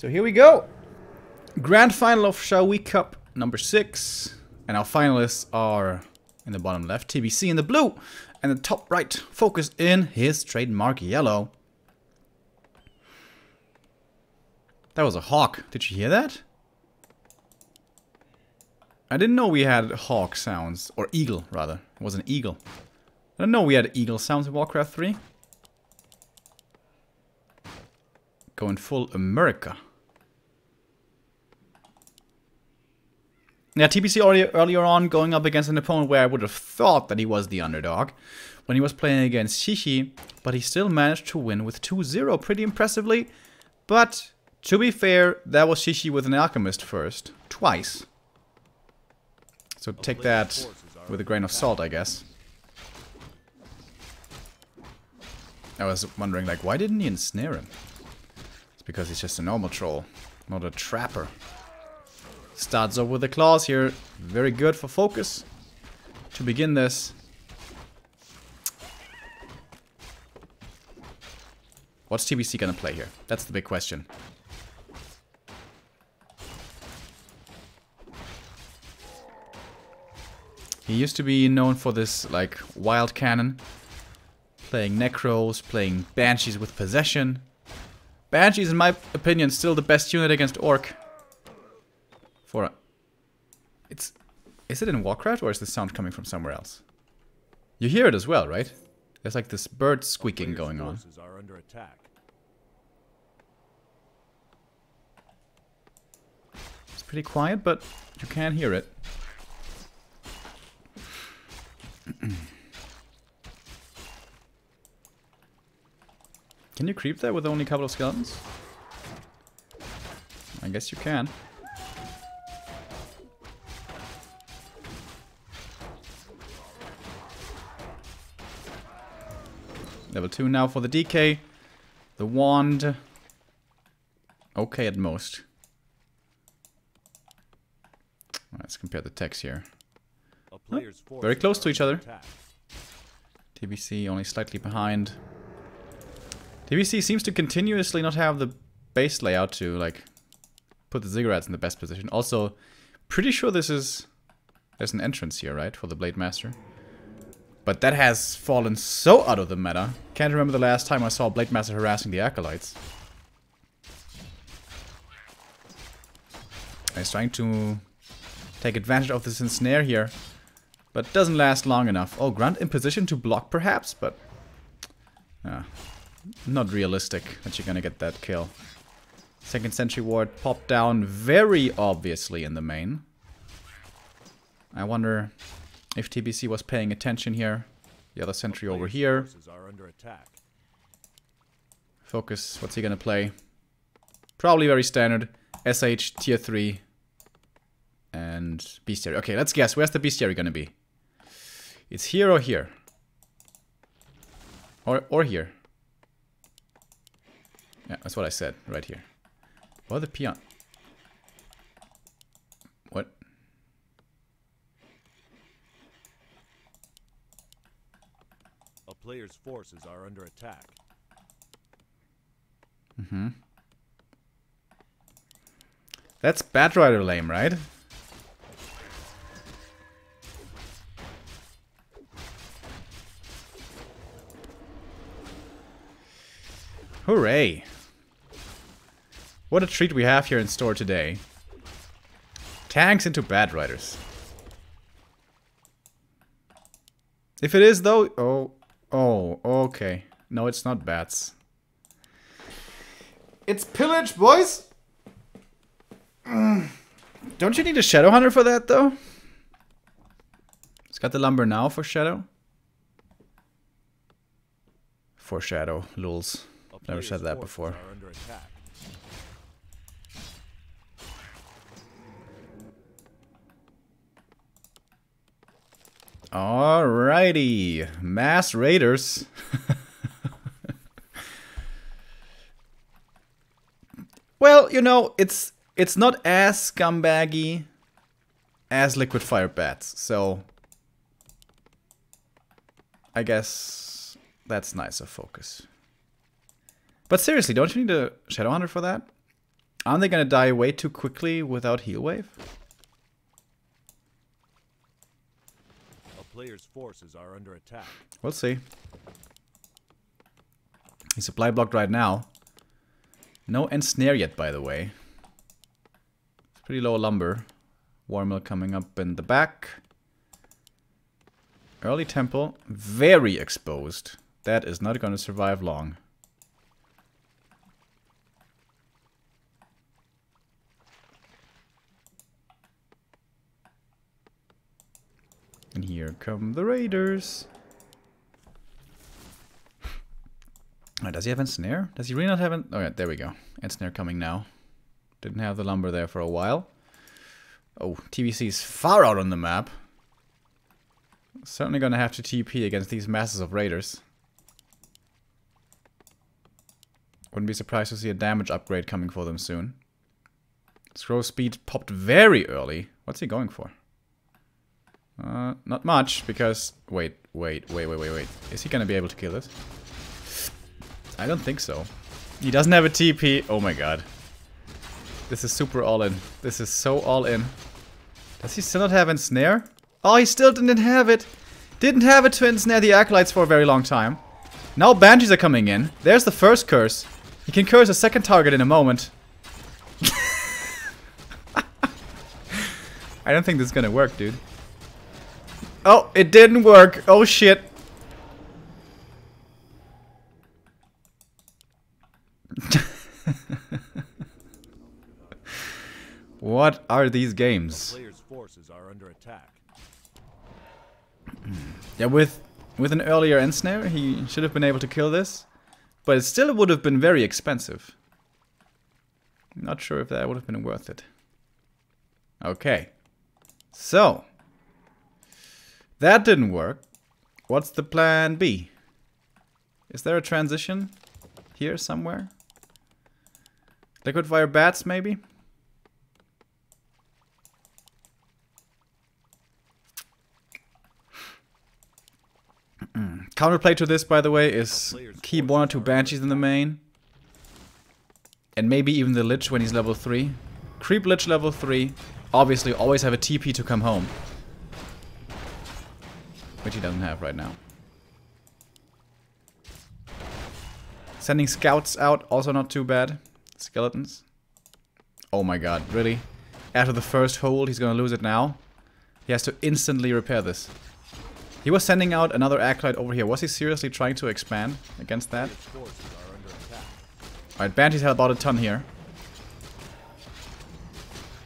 So here we go. Grand final of XiaoY Cup number 6. And our finalists are in the bottom left, TBC in the blue. And the top right, FoCuS in his trademark yellow. That was a hawk. Did you hear that? I didn't know we had hawk sounds. Or eagle, rather. It was an eagle. I didn't know we had eagle sounds in Warcraft 3. Going full America. Yeah, TBC earlier on going up against an opponent where I would have thought that he was the underdog when he was playing against XiaoY, but he still managed to win with 2-0 pretty impressively. But to be fair, that was XiaoY with an alchemist first, twice. So take that with a grain of salt, I guess. I was wondering, like, why didn't he ensnare him? It's because he's just a normal troll, not a trapper. Starts off with the claws here. Very good for FoCuS to begin this. What's TBC gonna play here? That's the big question. He used to be known for this, like, wild cannon. Playing Necros, playing Banshees with Possession. Banshees, in my opinion, still the best unit against Orc. Is it in Warcraft or is the sound coming from somewhere else? You hear it as well, right? There's like this bird squeaking going on. It's pretty quiet, but you can hear it. Can you creep there with only a couple of skeletons? I guess you can. Level 2 now for the DK. The wand. Okay at most. Let's compare the techs here. Oh, very close to each other. TBC only slightly behind. TBC seems to continuously not have the base layout to, like, put the ziggurats in the best position. Also, pretty sure there's an entrance here, right, for the Blade Master. But that has fallen so out of the meta. Can't remember the last time I saw Blade Master harassing the Acolytes. He's trying to take advantage of this ensnare here. But it doesn't last long enough. Oh, Grunt in position to block perhaps, but... not realistic that you're gonna get that kill. Second Sentry Ward popped down very obviously in the main. I wonder if TBC was paying attention here. The other sentry over here. FoCuS, what's he gonna play? Probably very standard. SH, tier 3. And Bestiary. Okay, let's guess. Where's the Bestiary gonna be? It's here or here? Or here. Yeah, that's what I said. Right here. Or the peon. What? A player's forces are under attack. That's Batrider lame, right? Hooray! What a treat we have here in store today. Tanks into Batriders. If it is though... Oh, okay. No, it's not bats. It's pillage, boys! Don't you need a Shadow Hunter for that, though? It's got the lumber now for Shadow. For Shadow, lulz. Never said that before. Alrighty, mass raiders. Well, you know, it's not as scumbaggy as Liquid Fire Bats, so I guess that's nice of FoCuS. But seriously, don't you need a Shadow Hunter for that? Aren't they gonna die way too quickly without heal wave? A player's forces are under attack. We'll see. He's supply blocked right now. No ensnare yet, by the way. It's pretty low lumber. War mill coming up in the back. Early temple, very exposed. That is not going to survive long. And here come the raiders. Oh, does he have ensnare? Does he really not have oh yeah, there we go. Ensnare coming now. Didn't have the lumber there for a while. Oh, TBC is far out on the map. Certainly gonna have to TP against these masses of raiders. Wouldn't be surprised to see a damage upgrade coming for them soon. Scroll speed popped very early. What's he going for? Not much, because... Wait. Is he gonna be able to kill this? I don't think so. He doesn't have a TP. Oh my god. This is super all-in. This is so all-in. Does he still not have ensnare? Oh, he still didn't have it. Didn't have it to ensnare the acolytes for a very long time. Now banshees are coming in. There's the first curse. He can curse a second target in a moment. I don't think this is gonna work, dude. Oh, it didn't work. Oh shit. What are these games? Player's forces are under attack. Yeah, with an earlier ensnare, he should have been able to kill this, but it still would have been very expensive. Not sure if that would have been worth it. Okay, so that didn't work. What's the plan B? Is there a transition here somewhere? Liquid fire bats, maybe? Counterplay to this, by the way, is keep 1 or 2 banshees in the main. And maybe even the lich when he's level 3. Creep lich level 3. Obviously always have a TP to come home. Which he doesn't have right now. Sending scouts out, also not too bad. Skeletons. Oh my god, really? After the first hold, he's gonna lose it now? He has to instantly repair this. He was sending out another acolyte over here. Was he seriously trying to expand against that? Alright, banshees had about a ton here.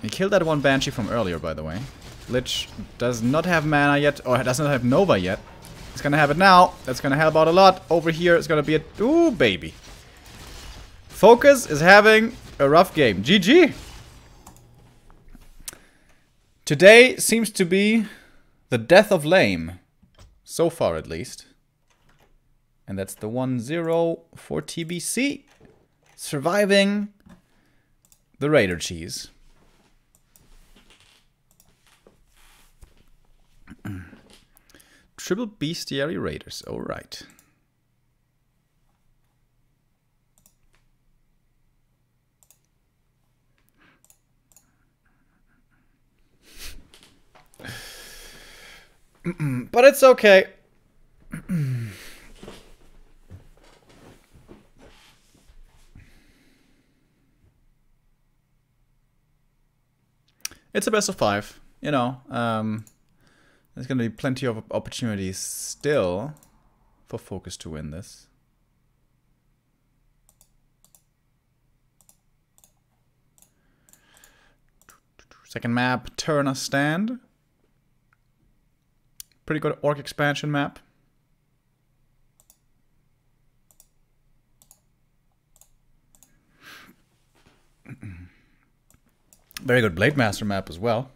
He killed that one banshee from earlier, by the way. Lich does not have mana yet, or does not have Nova yet. He's gonna have it now. That's gonna help out a lot. Over here, it's gonna be a... Ooh, baby. FoCuS is having a rough game. GG! Today seems to be the death of lame. So far, at least. And that's the 1-0 for TBC. Surviving the Raider cheese. Triple Bestiary Raiders. Alright. But it's okay. It's a best of 5. You know, there's going to be plenty of opportunities still for FoCuS to win this. Second map, Turner Stand. Pretty good orc expansion map. Very good Blade Master map as well.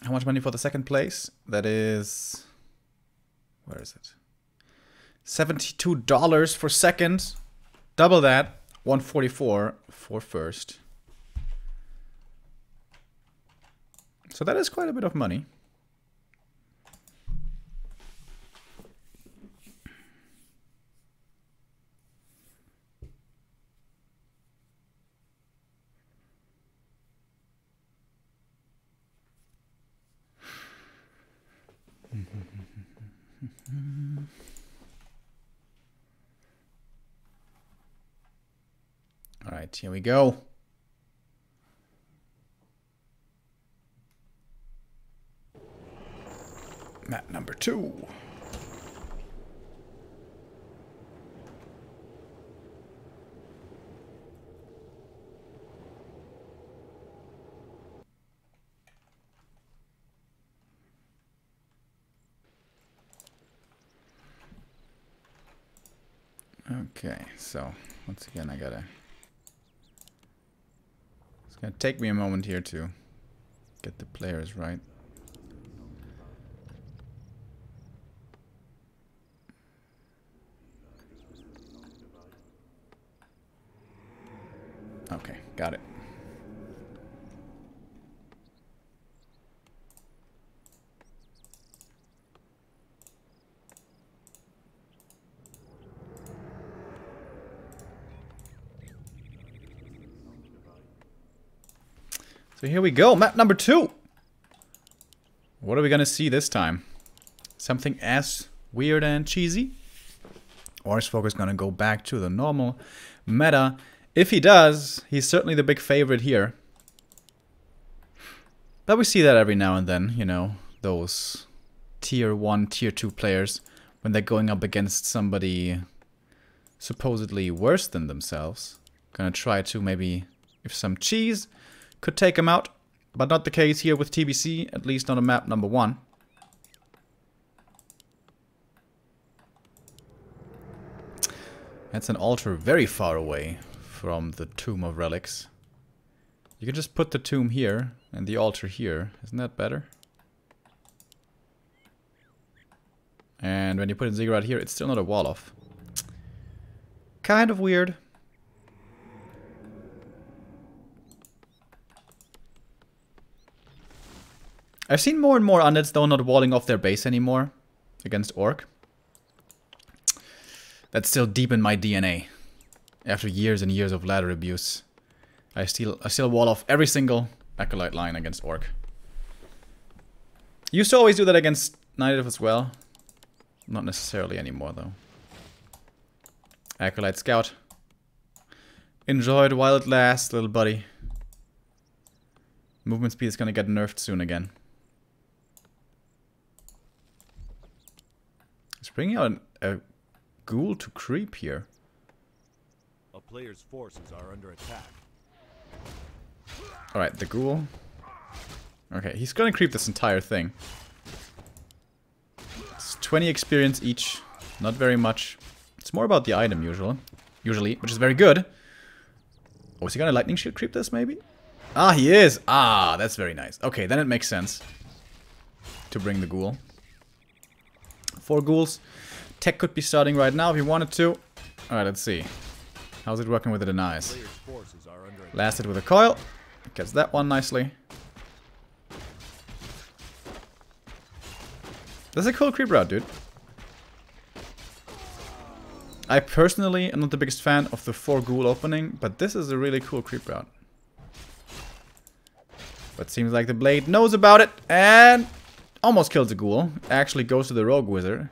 How much money for the second place? That is... Where is it? $72 for second. Double that. 144 for first. So that is quite a bit of money. Alright, here we go. Map number 2. Okay, so once again it's gonna take me a moment here to get the players right. Okay, got it. So here we go, map number 2. What are we gonna see this time? Something as weird and cheesy? Or is FoCuS gonna go back to the normal meta? If he does, he's certainly the big favorite here. But we see that every now and then, you know, those tier 1, tier 2 players, when they're going up against somebody supposedly worse than themselves. Gonna try to maybe, if some cheese, could take him out. But not the case here with TBC, at least on a map number 1. That's an altar very far away from the Tomb of Relics. You can just put the tomb here and the altar here. Isn't that better? And when you put in Ziggurat here, it's still not a wall off. Kind of weird. I've seen more and more undeads though not walling off their base anymore against Orc. That's still deep in my DNA. After years and years of ladder abuse, I still wall off every single Acolyte line against Orc. Used to always do that against Night Elf as well. Not necessarily anymore though. Acolyte Scout. Enjoy it while it lasts, little buddy. Movement speed is gonna get nerfed soon again. It's bringing out a ghoul to creep here. A player's forces are under attack. Alright, the ghoul. Okay, he's gonna creep this entire thing. It's 20 experience each. Not very much. It's more about the item usually, which is very good. Oh, is he gonna lightning shield creep this maybe? Ah, he is! Ah, that's very nice. Okay, then it makes sense to bring the ghoul. 4 ghouls. Tech could be starting right now if you wanted to. Alright, let's see. How's it working with the denies? Last hit with a coil. Gets that one nicely. That's a cool creep route, dude. I personally am not the biggest fan of the 4 ghoul opening, but this is a really cool creep route. But seems like the blade knows about it and almost kills the ghoul. Actually goes to the rogue wizard.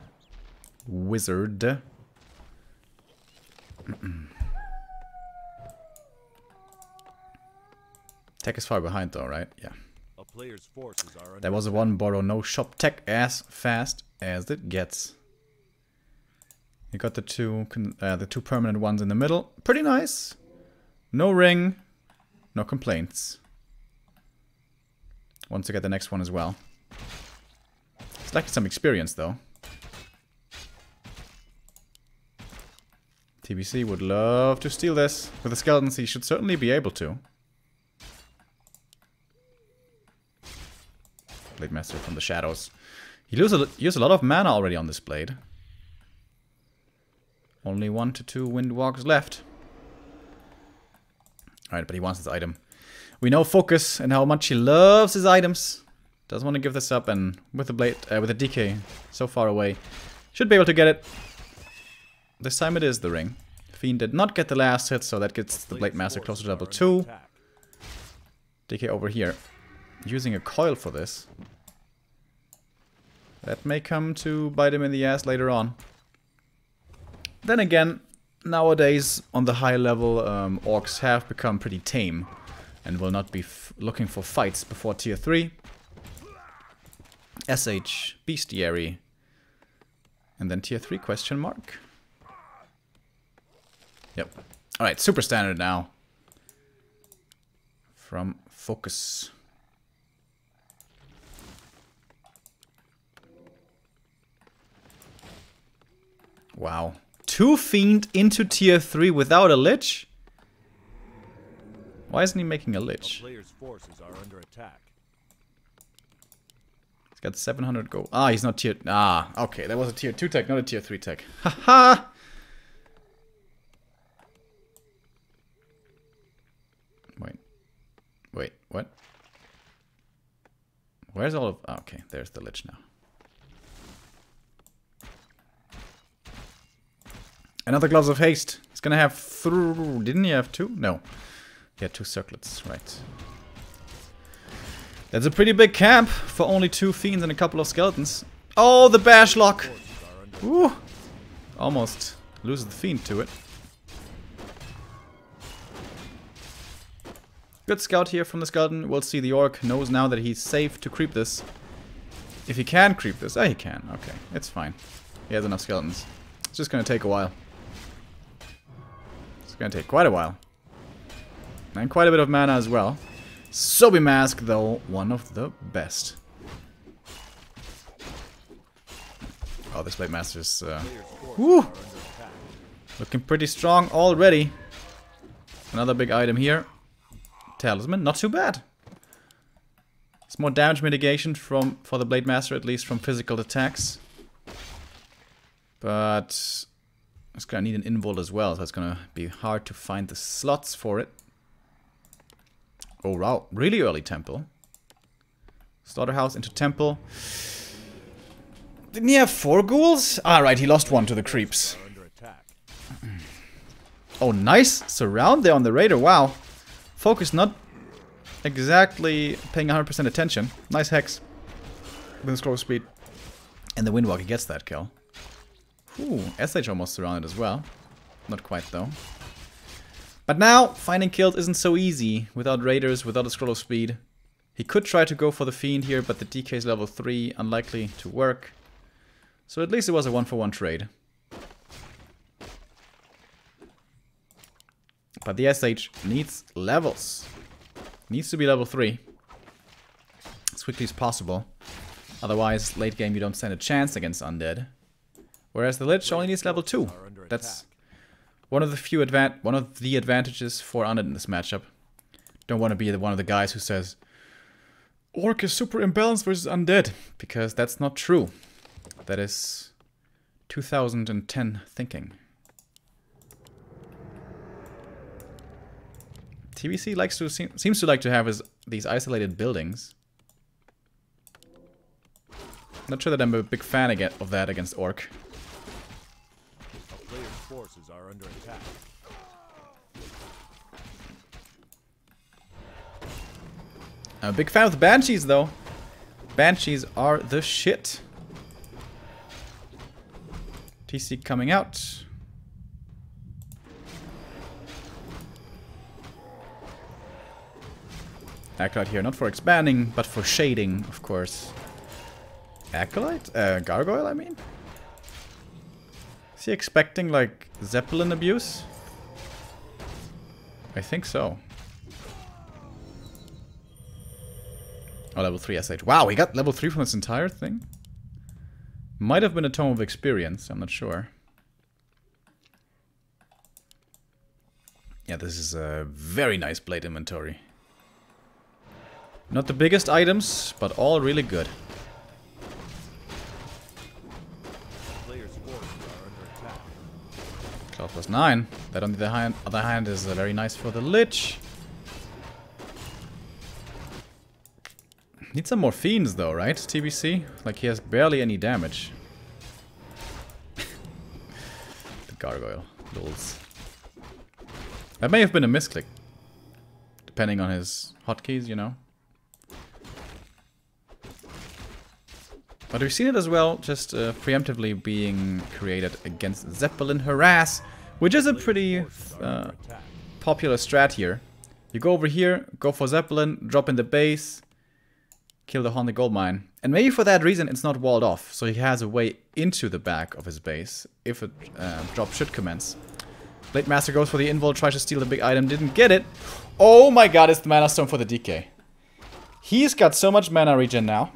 Tech is far behind though, right? Yeah. A player's forces are That was a 1 borrow no shop tech as fast as it gets. You got the two permanent ones in the middle. Pretty nice. No ring, no complaints. Want to get the next one as well. It's like some experience though. TBC would love to steal this. With the skeletons he should certainly be able to. Blade Master from the shadows. He used a lot of mana already on this blade. Only 1 to 2 windwalks left. Alright, but he wants his item. We know FoCuS and how much he loves his items. Doesn't want to give this up, and with the blade, with the DK so far away, should be able to get it. This time it is the ring. Fiend did not get the last hit, so that gets the Blade Master closer to level 2. DK over here. Using a coil for this. That may come to bite him in the ass later on. Then again, nowadays on the high level, orcs have become pretty tame and will not be looking for fights before tier 3. SH Bestiary. And then tier 3 question mark. Yep. Alright, super standard now. From FoCuS. Wow. 2 Fiend into tier 3 without a Lich? Why isn't he making a Lich? Player's forces are under attack. He's got 700 gold. Ah, he's not tier... Ah, okay. That was a tier 2 tech, not a tier 3 tech. Haha! Wait, what? Where's all of... Oh, okay, there's the Lich now. Another Gloves of Haste. He's gonna have... Didn't he have 2? No. He had 2 circlets, right. That's a pretty big camp for only 2 Fiends and a couple of Skeletons. Oh, the Bash Lock! Woo! Almost loses the Fiend to it. Good scout here from the Skeleton. We'll see the Orc knows now that he's safe to creep this. If he can creep this. Oh, he can. Okay, it's fine. He has enough Skeletons. It's just gonna take a while. It's gonna take quite a while. And quite a bit of mana as well. Sobi Mask, though, one of the best. Oh, this Blade Master's woo! Looking pretty strong already. Another big item here. Talisman, not too bad. It's more damage mitigation for the Blade Master, at least from physical attacks. But it's gonna need an involt as well, so it's gonna be hard to find the slots for it. Oh wow, really early temple. Slaughterhouse into temple. Didn't he have 4 ghouls? Ah, right, he lost 1 to the creeps. Oh, nice surround there on the raider. Wow. FoCuS not exactly paying 100% attention. Nice hex. With scroll speed. And the Windwalker gets that kill. Ooh, SH almost surrounded as well. Not quite though. But now, finding kills isn't so easy without raiders, without a scroll of speed. He could try to go for the Fiend here, but the DK is level 3, unlikely to work. So at least it was a 1-for-1 trade. But the SH needs levels. Needs to be level 3. As quickly as possible. Otherwise, late game you don't stand a chance against undead. Whereas the Lich only needs level 2. That's one of the advantages for undead in this matchup. Don't want to be one of the guys who says Orc is super imbalanced versus undead, because that's not true. That is 2010 thinking. TBC seems to like to have these isolated buildings. Not sure that I'm a big fan of that against Orc. Player's forces are under attack. I'm a big fan of the Banshees, though. Banshees are the shit. TC coming out. Acolyte here, not for expanding, but for shading, of course. Acolyte? Gargoyle, I mean? Is he expecting, like, Zeppelin abuse? I think so. Oh, level 3 SH. Wow, he got level 3 from this entire thing? Might have been a Tome of Experience, I'm not sure. Yeah, this is a very nice blade inventory. Not the biggest items, but all really good. Cloud plus 9. That on the other hand is very nice for the Lich. Need some more Fiends though, right, TBC? Like he has barely any damage. The Gargoyle. Lulz. That may have been a misclick. Depending on his hotkeys, you know. But we've seen it as well, just preemptively being created against Zeppelin Harass Which is a pretty popular strat here. You go over here, go for Zeppelin, drop in the base, kill the Haunted Gold Mine. And maybe for that reason it's not walled off, so he has a way into the back of his base if a drop should commence. Blade Master goes for the invul, tries to steal the big item, didn't get it. Oh my god, it's the Mana Stone for the DK. He's got so much mana regen now.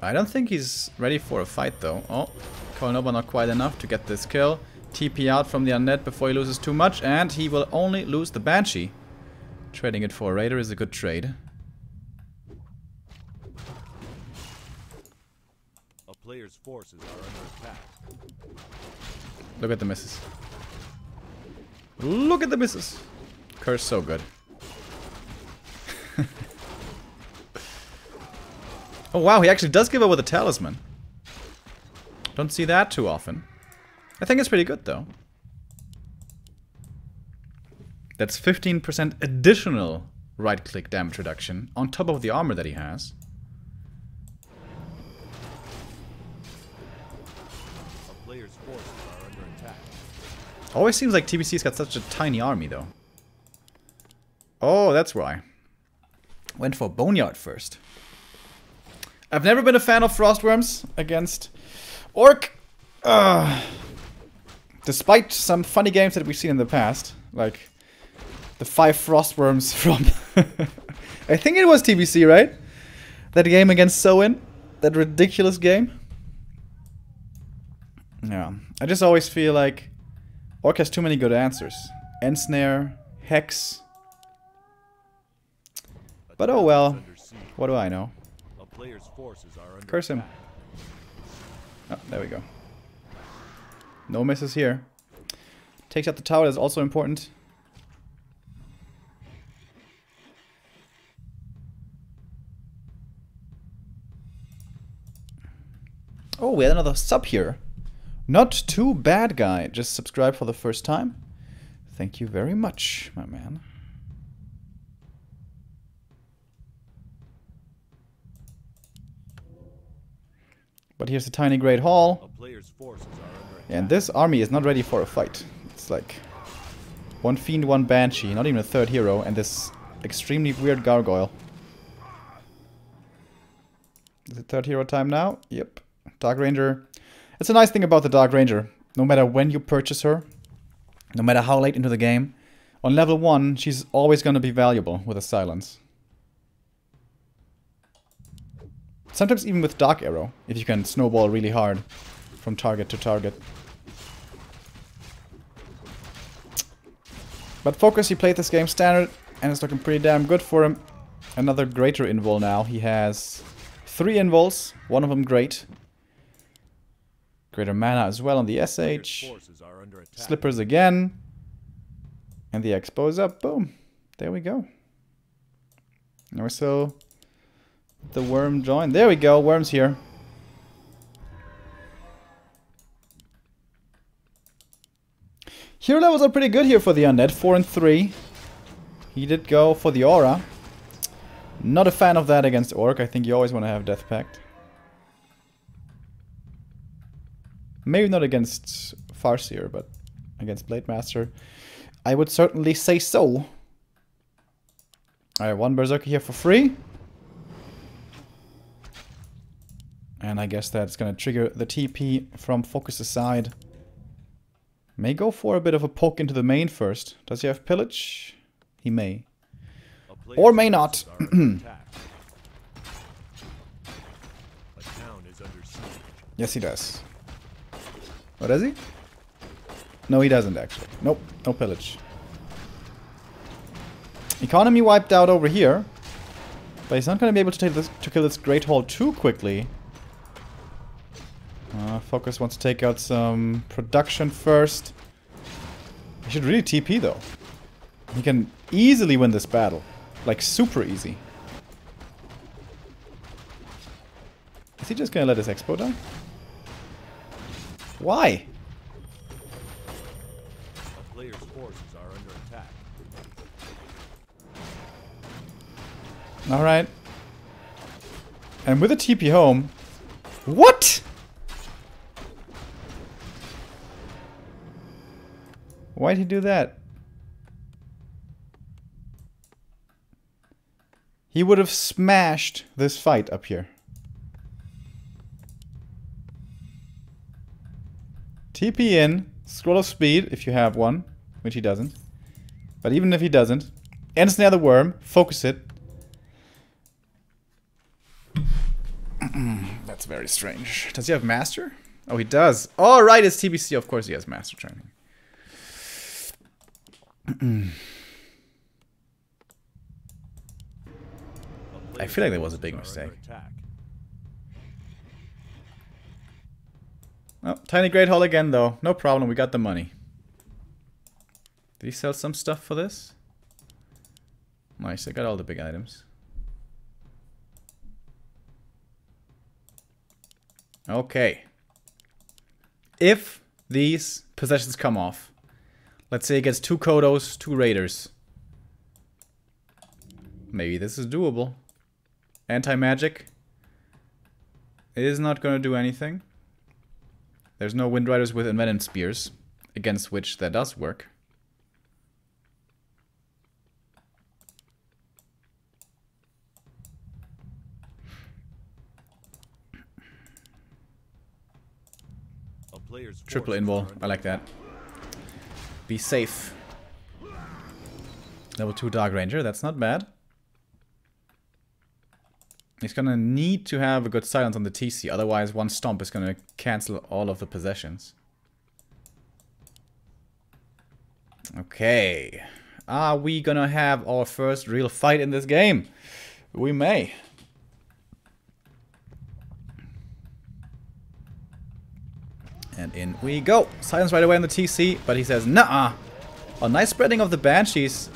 I don't think he's ready for a fight though. Oh, Kolnova not quite enough to get this kill. TP out from the undead before he loses too much, and he will only lose the Banshee. Trading it for a Raider is a good trade. A player's forces are under attack. Look at the misses. Look at the misses. Curse so good. Oh wow, he actually does give away the talisman. Don't see that too often. I think it's pretty good though. That's 15% additional right-click damage reduction on top of the armor that he has. A player's forces are under attack. Always seems like TBC's got such a tiny army though. Oh, that's why. Went for Boneyard first. I've never been a fan of Frostworms against Orc. Despite some funny games that we've seen in the past. Like the 5 Frostworms from... I think it was TBC, right? That game against Soin. That ridiculous game. Yeah. I just always feel like Orc has too many good answers. Ensnare, Hex. But oh well. What do I know? Curse him. Oh, there we go. No misses here. Takes out the tower, that's also important. Oh, we had another sub here. Not too bad, guy. Just subscribe for the first time. Thank you very much, my man. But here's the tiny Great Hall. And this army is not ready for a fight. It's like 1 Fiend, 1 Banshee, not even a 3rd hero, and this extremely weird Gargoyle. Is it 3rd hero time now? Yep. Dark Ranger. It's a nice thing about the Dark Ranger. No matter when you purchase her, no matter how late into the game, on level 1, she's always going to be valuable with a silence. Sometimes even with Dark Arrow, if you can snowball really hard from target to target. But FoCuS, he played this game standard, and it's looking pretty damn good for him. Another greater invul now. He has 3 invuls, one of them great. Greater mana as well on the SH. Slippers again. And the Expo is up. Boom. There we go. Now we're still... The worm joined. There we go. Worm's here. Hero levels are pretty good here for the undead. 4 and 3. He did go for the aura. Not a fan of that against Orc. I think you always want to have Death Pact. Maybe not against Farseer, but against Blade Master, I would certainly say so. Alright, 1 Berserker here for free. And I guess that's going to trigger the TP from FoCuS' side. May go for a bit of a poke into the main first. Does he have pillage? He may. Or may not. Yes, he does. Oh, does he? No, he doesn't actually. Nope, no pillage. Economy wiped out over here. But he's not going to be able to kill this Great Hall too quickly. FoCuS wants to take out some production first. He should really TP though. He can easily win this battle. Like super easy. Is he just gonna let his Expo die? Why? A player's forces are under attack. Alright. And with a TP home... What?! Why'd he do that? He would have smashed this fight up here. TP in, scroll of speed if you have one, which he doesn't. But even if he doesn't, ensnare the worm, focus it. That's very strange. Does he have master? Oh, he does. Oh, right, it's TBC. Of course he has master training. I feel like that was a big mistake. Oh, tiny great hall again, though. No problem, we got the money. Did he sell some stuff for this? Nice, I got all the big items. Okay. If these possessions come off, let's say he gets 2 Kodos, 2 Raiders. Maybe this is doable. Anti-magic is not going to do anything. There's no Wind Riders with Envenomed Spears, against which that does work. Triple invul, I like that. Be safe. Level 2 Dark Ranger, that's not bad. He's gonna need to have a good silence on the TC, otherwise one stomp is gonna cancel all of the possessions. Okay. Are we gonna have our first real fight in this game? We may. And in we go. Silence right away on the TC, but he says, nah. Oh, nice spreading of the Banshees.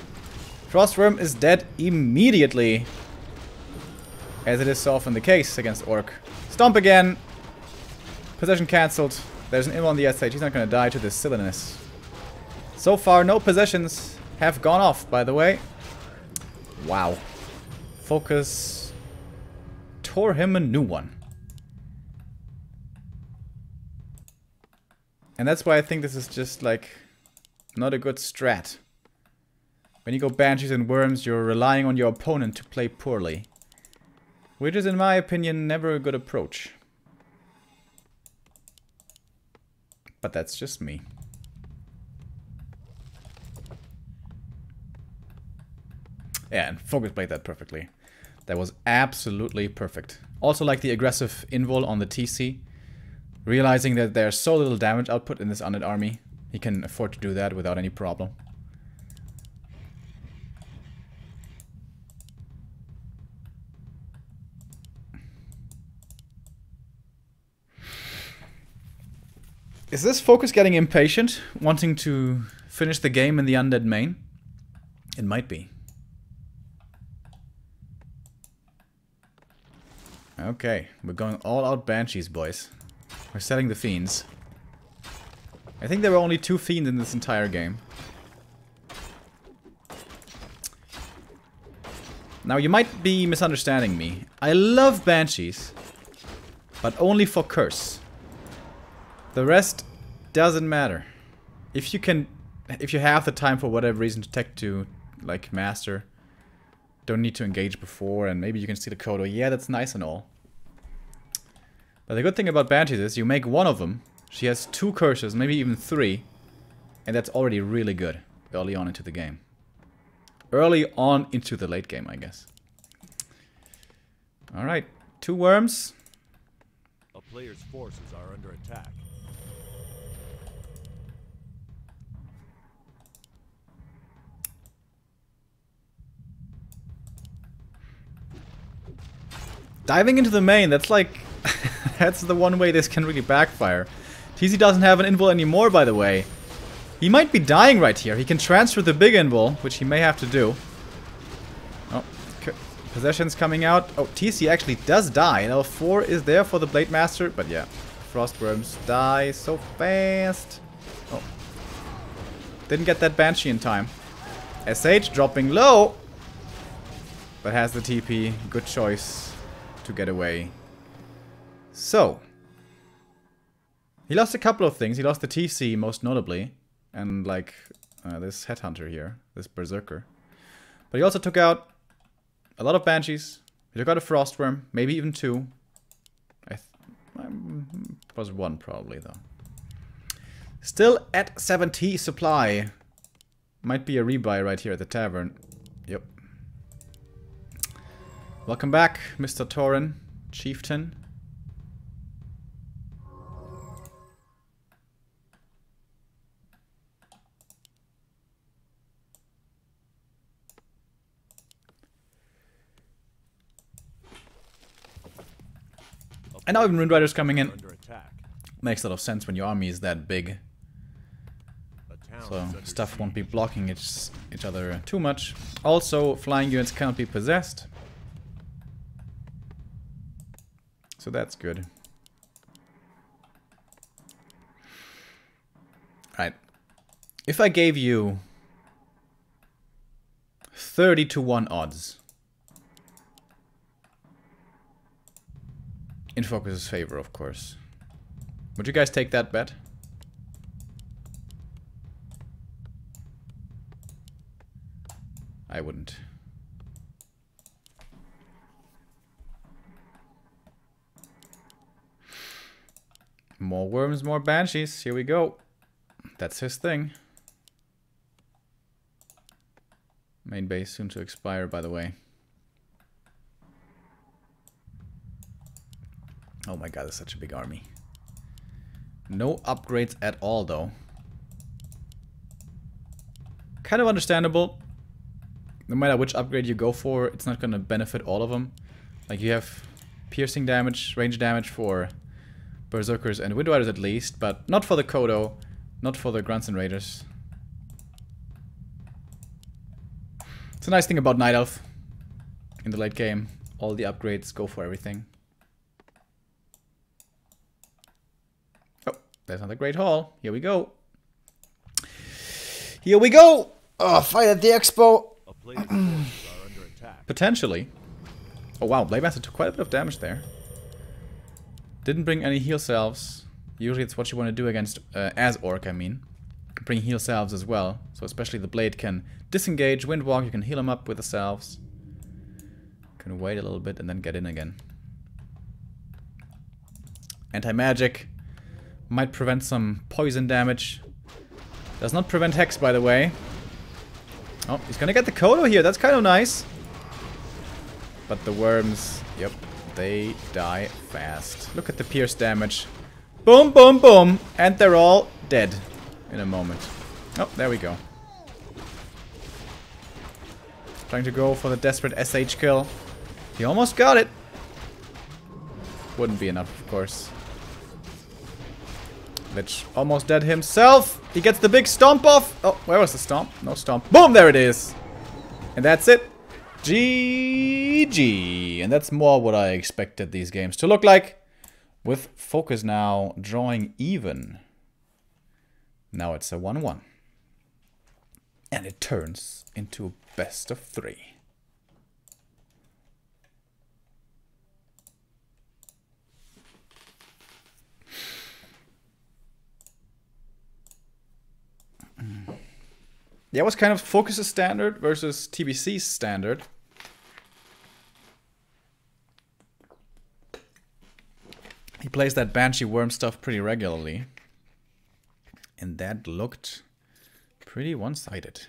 Frostworm is dead immediately. As it is so often the case against Orc. Stomp again. Possession cancelled. There's an invul on the SH. He's not going to die to this silliness. So far, no possessions have gone off, by the way. Wow. FoCuS tore him a new one. And that's why I think this is just, like, not a good strat. When you go Banshees and Worms, you're relying on your opponent to play poorly. Which is, in my opinion, never a good approach. But that's just me. Yeah, and FoCuS played that perfectly. That was absolutely perfect. Also like the aggressive invul on the TC. Realizing that there's so little damage output in this undead army, he can afford to do that without any problem. Is this FoCuS getting impatient, wanting to finish the game in the undead main? It might be. Okay, we're going all out Banshees, boys. We're selling the Fiends. I think there were only 2 Fiends in this entire game. Now, you might be misunderstanding me. I love Banshees, but only for curse. The rest doesn't matter. If you have the time for whatever reason to tech to, like, master, don't need to engage before, and maybe you can steal a Kodo. Yeah, that's nice and all. But the good thing about Banshees is you make one of them. She has 2 curses, maybe even 3. And that's already really good early on into the game. Early on into the late game, I guess. Alright, 2 worms. A player's forces are under attack. Diving into the main, that's like... that's the one way this can really backfire. TC doesn't have an invul anymore, by the way. He might be dying right here. He can transfer the big invul, which he may have to do. Oh, possessions coming out. Oh, TC actually does die. Level 4 is there for the Blade Master, but yeah. Frostworms die so fast. Oh. Didn't get that Banshee in time. SH dropping low. But has the TP. Good choice to get away. So. He lost a couple of things. He lost the TC, most notably. and like this headhunter here, this berserker. But he also took out a lot of banshees. He took out a frostworm, maybe even 2. Was 1 probably though. Still at 70 supply. Might be a rebuy right here at the tavern. Yep. Welcome back, Mr. Tauren, Chieftain. And now even Windrider's coming in. Makes a lot of sense when your army is that big. So stuff won't be blocking each other too much. Also, flying units cannot be possessed. So that's good. Right. If I gave you 30-1 odds in FoCuS's favor, of course, would you guys take that bet? I wouldn't. More worms, more banshees. Here we go. That's his thing. Main base soon to expire, by the way. Oh my god, that's such a big army. No upgrades at all, though. Kind of understandable. No matter which upgrade you go for, it's not going to benefit all of them. Like, you have piercing damage, range damage for berserkers and windriders at least, but not for the Kodo, not for the grunts and raiders. It's a nice thing about Night Elf in the late game. All the upgrades go for everything. Oh, there's another Great Hall. Here we go. Here we go! Oh, fight at the expo! Potentially. Oh wow, Blade Master took quite a bit of damage there. Didn't bring any heal salves. Usually it's what you want to do against, as Orc, I mean. Bring heal salves as well. So especially the Blade can disengage, windwalk, you can heal him up with the salves. Can wait a little bit and then get in again. Anti-magic. Might prevent some poison damage. Does not prevent Hex, by the way. Oh, he's gonna get the Kodo here. That's kind of nice. But the worms, yep, they die fast. Look at the pierce damage. Boom, boom, boom. And they're all dead in a moment. Oh, there we go. Trying to go for the desperate SH kill. He almost got it. Wouldn't be enough, of course. Lich almost dead himself. He gets the big stomp off. Oh, where was the stomp? No stomp. Boom, there it is. And that's it. GG. And that's more what I expected these games to look like. With FoCuS now drawing even. Now it's a 1-1. And it turns into a best of 3. Yeah, it was kind of FoCuS's standard versus TBC's standard. He plays that Banshee Worm stuff pretty regularly. And that looked pretty one-sided.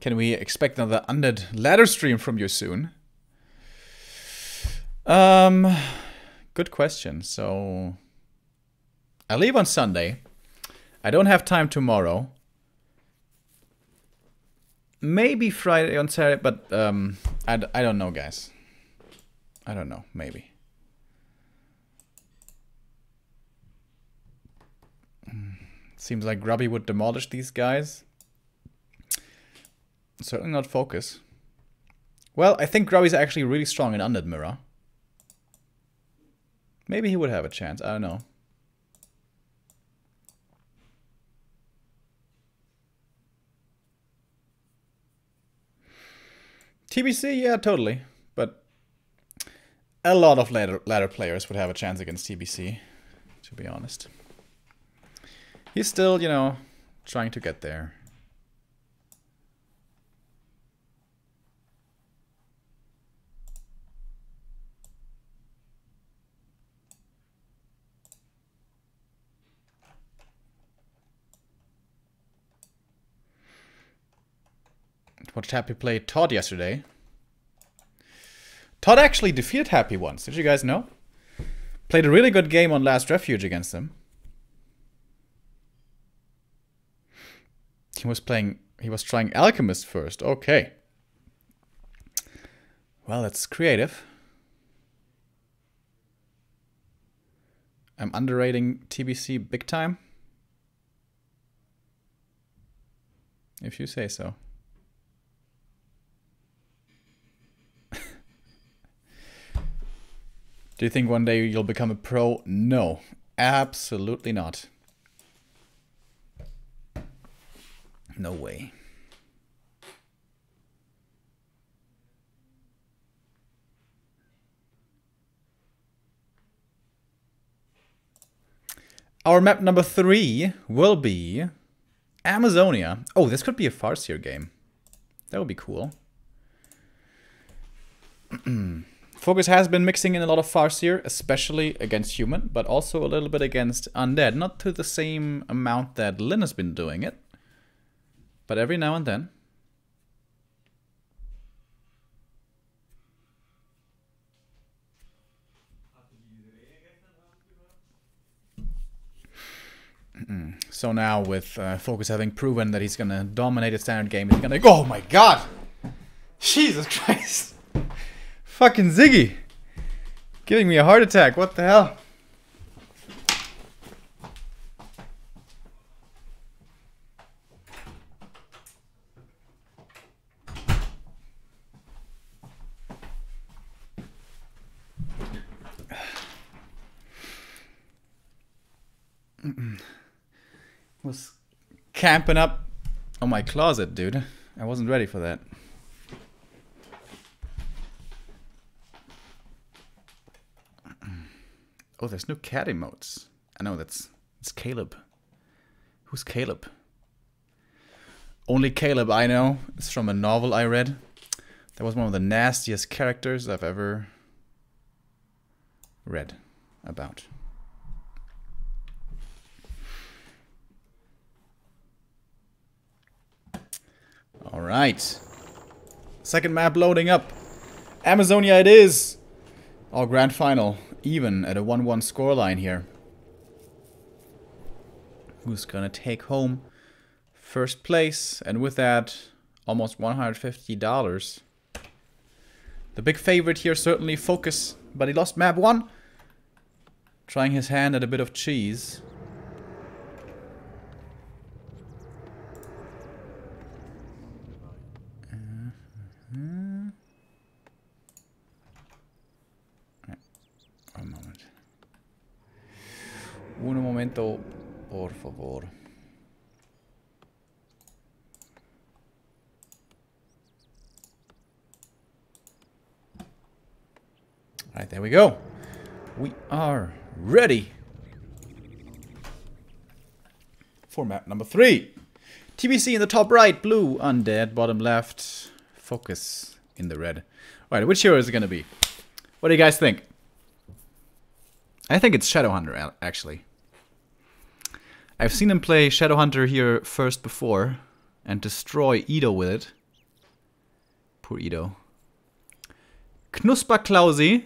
Can we expect another undead ladder stream from you soon? Good question. So I leave on Sunday. I don't have time tomorrow. Maybe Friday on Saturday, but I don't know, guys. I don't know. Maybe. Seems like Grubby would demolish these guys. Certainly not FoCuS. Well, I think Grubby's actually really strong in Undead Mirror. Maybe he would have a chance. I don't know. TBC, yeah, totally. But a lot of ladder players would have a chance against TBC, to be honest. He's still, you know, trying to get there. Watched Happy play Todd yesterday. Todd actually defeated Happy once. Did you guys know? Played a really good game on Last Refuge against him. He was trying Alchemist first. Okay. Well, that's creative. I'm underrating TBC big time. If you say so. Do you think one day you'll become a pro? No, absolutely not. No way. Our map number 3 will be Amazonia. Oh, this could be a Farseer game. That would be cool. FoCuS has been mixing in a lot of Farseer, especially against human, but also a little bit against undead. Not to the same amount that Lin has been doing it, but every now and then. So now with FoCuS having proven that he's gonna dominate a standard game, he's gonna go. Oh my god! Jesus Christ! Fucking Ziggy! Giving me a heart attack, what the hell? Was camping up on my closet, dude. I wasn't ready for that. Oh, there's no cat emotes. I know it's Caleb. Who's Caleb? Only Caleb I know. It's from a novel I read. That was one of the nastiest characters I've ever read about. All right. Second map loading up. Amazonia it is. Our grand final. Even at a 1-1 scoreline here. Who's gonna take home first place? And with that, almost $150. The big favorite here, certainly FoCuS. But he lost map 1. Trying his hand at a bit of cheese. Un moment. Un momento, por favor. Alright, there we go. We are ready for map number 3. TBC in the top right, blue, undead, bottom left, FoCuS in the red. Alright, which hero is it going to be? What do you guys think? I think it's Shadowhunter, actually. I've seen him play Shadowhunter here first before and destroy Ido with it. Poor Ido. Knusper Klausi.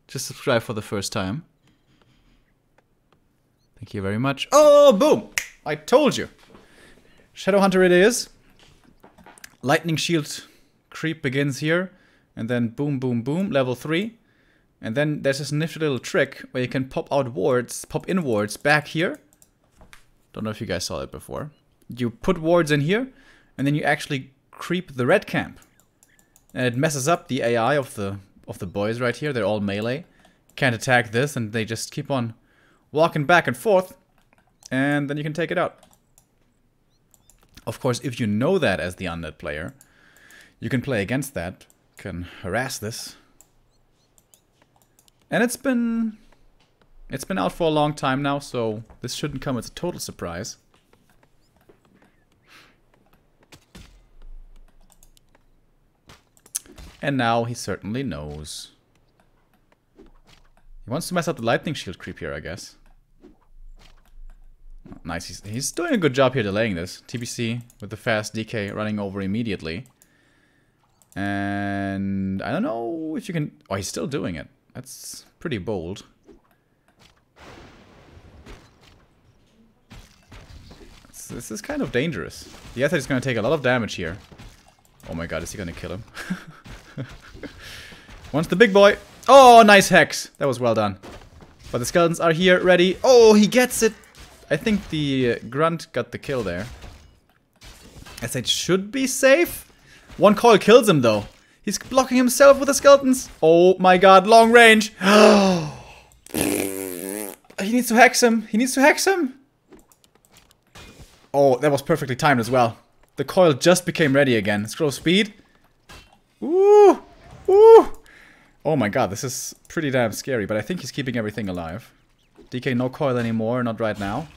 Just subscribe for the first time. Thank you very much. Oh, boom! I told you. Shadowhunter it is. Lightning Shield creep begins here. And then boom, boom, boom, level 3. And then there's this nifty little trick where you can pop out wards, pop in wards back here. Don't know if you guys saw it before. You put wards in here, and then you actually creep the red camp. And it messes up the AI of the boys right here. They're all melee. Can't attack this, and they just keep on walking back and forth. And then you can take it out. Of course, if you know that as the undead player, You can play against that. Can harass this. And it's been out for a long time now, so this shouldn't come as a total surprise. And now he certainly knows. He wants to mess up the lightning shield creep here, I guess. Oh, nice, he's doing a good job here delaying this. TBC with the fast DK running over immediately. And I don't know if you can... Oh, he's still doing it. That's pretty bold. This is kind of dangerous. The athlete is going to take a lot of damage here. Oh my god, is he going to kill him? Wants the big boy. Oh, nice hex. That was well done. But the skeletons are here, ready. Oh, he gets it. I think the grunt got the kill there. SH should be safe. One coil kills him, though. He's blocking himself with the skeletons. Oh my god, long range. He needs to hex him. He needs to hex him. Oh, that was perfectly timed as well. The coil just became ready again. Scroll speed. Ooh! Ooh! Oh my god, this is pretty damn scary, but I think he's keeping everything alive. DK no coil anymore, not right now.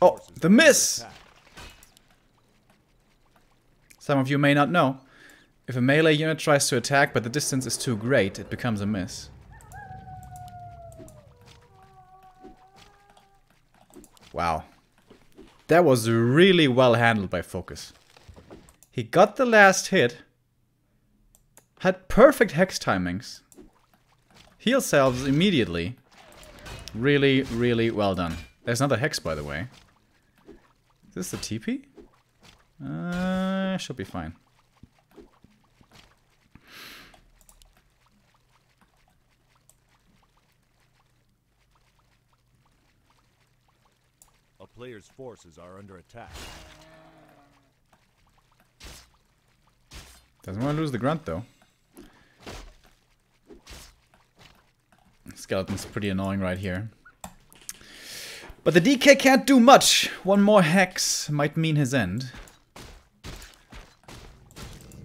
Oh, the miss! Some of you may not know. If a melee unit tries to attack but the distance is too great, it becomes a miss. Wow. That was really well handled by FoCuS. He got the last hit. Had perfect hex timings. Heal selves immediately. Really, really well done. There's another hex, by the way. Is this the TP? Should be fine. A player's forces are under attack. Doesn't want to lose the grunt, though. Skeleton's pretty annoying right here. But the DK can't do much. One more hex might mean his end.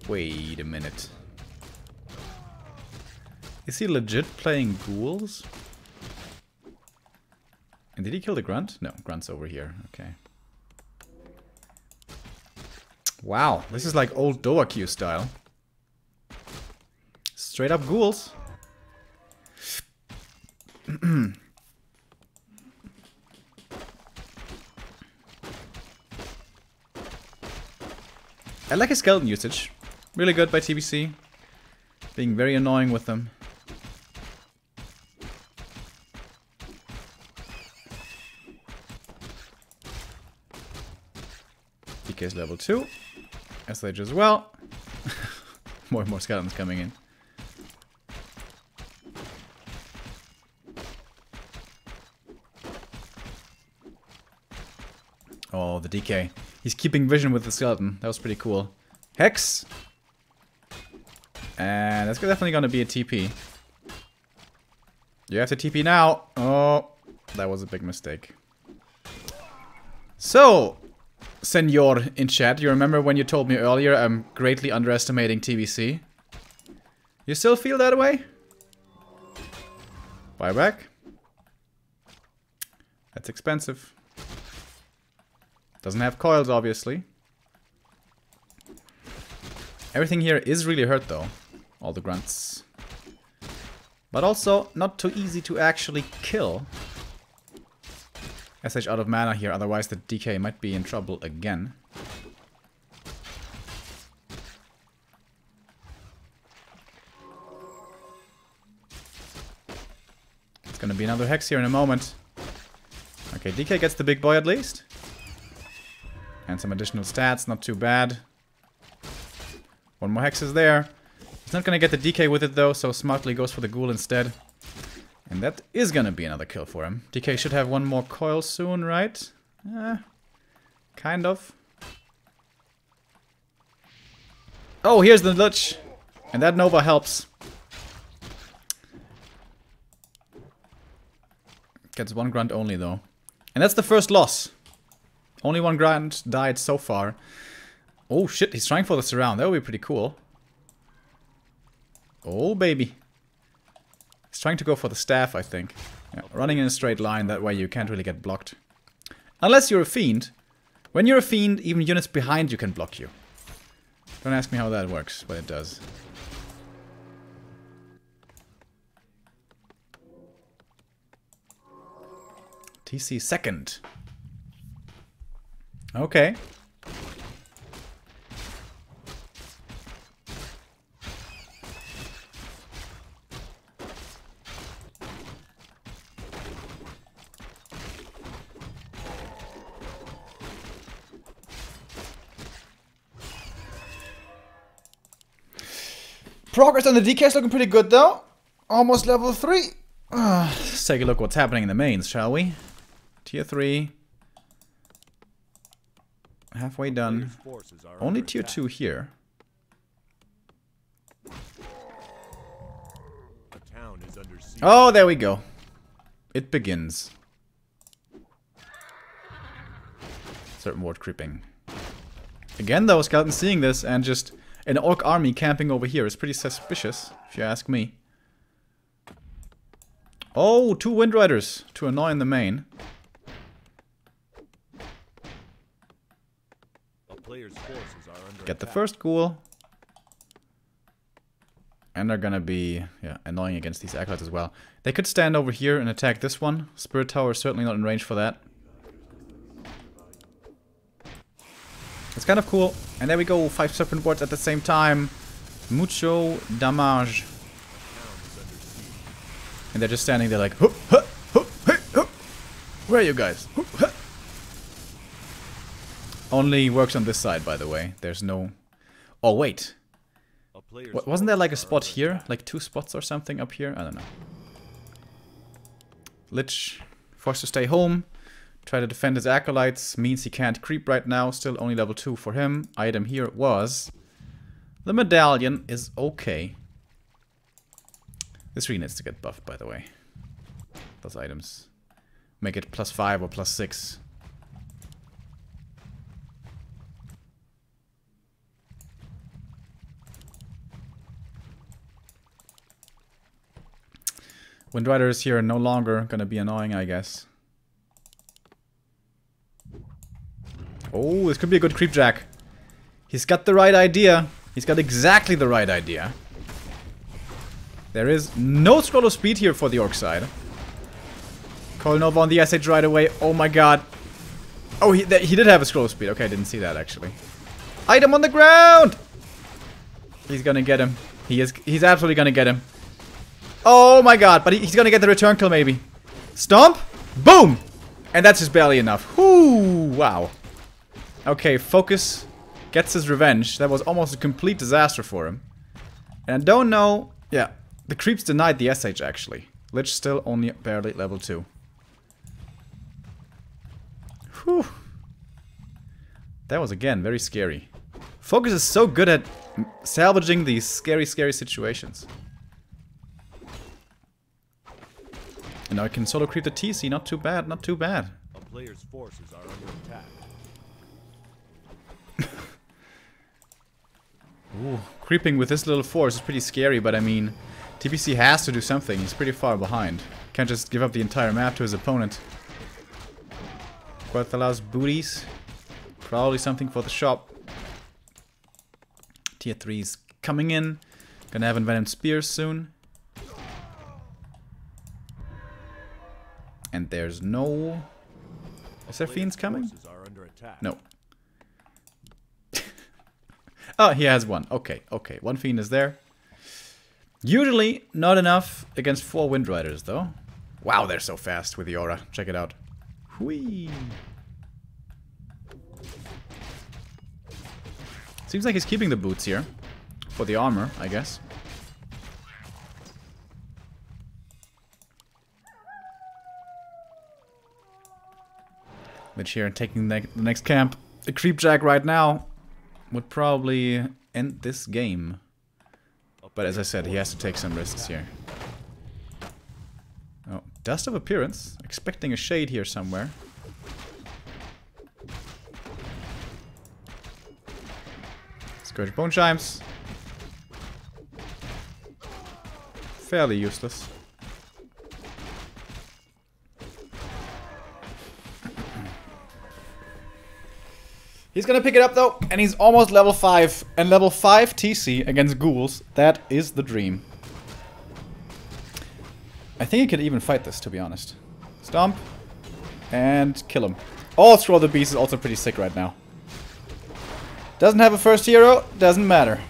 Wait a minute. Is he legit playing ghouls? And did he kill the grunt? No, grunt's over here. Okay. Wow, this is like old FoCuS style. Straight up ghouls. I like his skeleton usage. Really good by TBC. Being very annoying with them. DK's level 2. SH as well. More and more skeletons coming in. Oh, the DK. He's keeping vision with the skeleton. That was pretty cool. Hex. And that's definitely going to be a TP. You have to TP now. Oh, that was a big mistake. So, Senor in chat, you remember when you told me earlier I'm greatly underestimating TBC? You still feel that way? Buyback? That's expensive. Doesn't have coils, obviously. Everything here is really hurt, though. All the grunts. But also, not too easy to actually kill. SH out of mana here, otherwise the DK might be in trouble again. It's gonna be another hex here in a moment. Okay, DK gets the big boy at least. And some additional stats, not too bad. One more hex is there. He's not gonna get the DK with it though, so smartly goes for the ghoul instead. And that is gonna be another kill for him. DK should have one more coil soon, right? Kind of. Oh, here's the Lich. And that Nova helps. Gets one grunt only though. And that's the first loss. Only one grunt died so far. Oh shit, he's trying for the surround. That would be pretty cool. Oh baby. He's trying to go for the staff, I think. Yeah, running in a straight line, that way you can't really get blocked. Unless you're a fiend. When you're a fiend, even units behind you can block you. Don't ask me how that works, but it does. TC second. Okay. Progress on the DK is looking pretty good though. Almost level 3. Let's take a look what's happening in the mains, shall we? Tier 3. Halfway done. Only tier 2 here. Oh, there we go. It begins. Certain ward creeping. Again though, Skeleton seeing this and just an orc army camping over here is pretty suspicious, if you ask me. Oh, 2 Wind Riders to annoy in the main. Get the first ghoul. And they're gonna be, yeah, annoying against these acolytes as well. They could stand over here and attack this one. Spirit Tower is certainly not in range for that. It's kind of cool. And there we go, 5 serpent wards at the same time. Mucho damage. And they're just standing there like, hup, hup, hup, hup, hup. Where are you guys? Hup, hup. Only works on this side, by the way. There's no... Oh, wait. Wasn't there like a spot here? Like 2 spots or something up here? I don't know. Lich, forced to stay home. Try to defend his acolytes. Means he can't creep right now. Still only level 2 for him. Item here was... The medallion is okay. This really needs to get buffed, by the way. Those items. Make it +5 or +6. Wind Riders here are no longer gonna be annoying, I guess. Oh, this could be a good creepjack. He's got the right idea. He's got exactly the right idea. There is no scroll of speed here for the orc side. Calling over on the SH right away. Oh my god. Oh, he did have a scroll of speed. Okay, I didn't see that actually. Item on the ground! He's gonna get him. He's absolutely gonna get him. Oh my god, but he's gonna get the return kill maybe. Stomp! Boom! And that's just barely enough. Whoo! Wow. Okay, FoCuS gets his revenge. That was almost a complete disaster for him. And I don't know... Yeah, the creeps denied the SH actually. Lich still only barely level 2. Whew. That was again very scary. FoCuS is so good at salvaging these scary, scary situations. And now I can solo creep the TC. Not too bad, not too bad. A player's forces are under attack. Ooh, creeping with this little force is pretty scary, but I mean, TBC has to do something. He's pretty far behind. Can't just give up the entire map to his opponent. Quathalaw's booties. Probably something for the shop. Tier 3's coming in. Gonna have envenomed spears soon. And there's no... Is there fiends coming? No. Oh, he has one. Okay, okay. One fiend is there. Usually not enough against 4 Wind Riders, though. Wow, they're so fast with the aura. Check it out. Whee! Seems like he's keeping the boots here. For the armor, I guess. Lich here taking the next camp. The creepjack right now would probably end this game. But as I said, he has to take some risks here. Oh, Dust of Appearance. Expecting a shade here somewhere. Scourge Bone Chimes. Fairly useless. He's gonna pick it up though, and he's almost level 5. And level 5 TC against ghouls, that is the dream. I think he could even fight this, to be honest. Stomp. And kill him. All throw the beast is also pretty sick right now. Doesn't have a first hero, doesn't matter.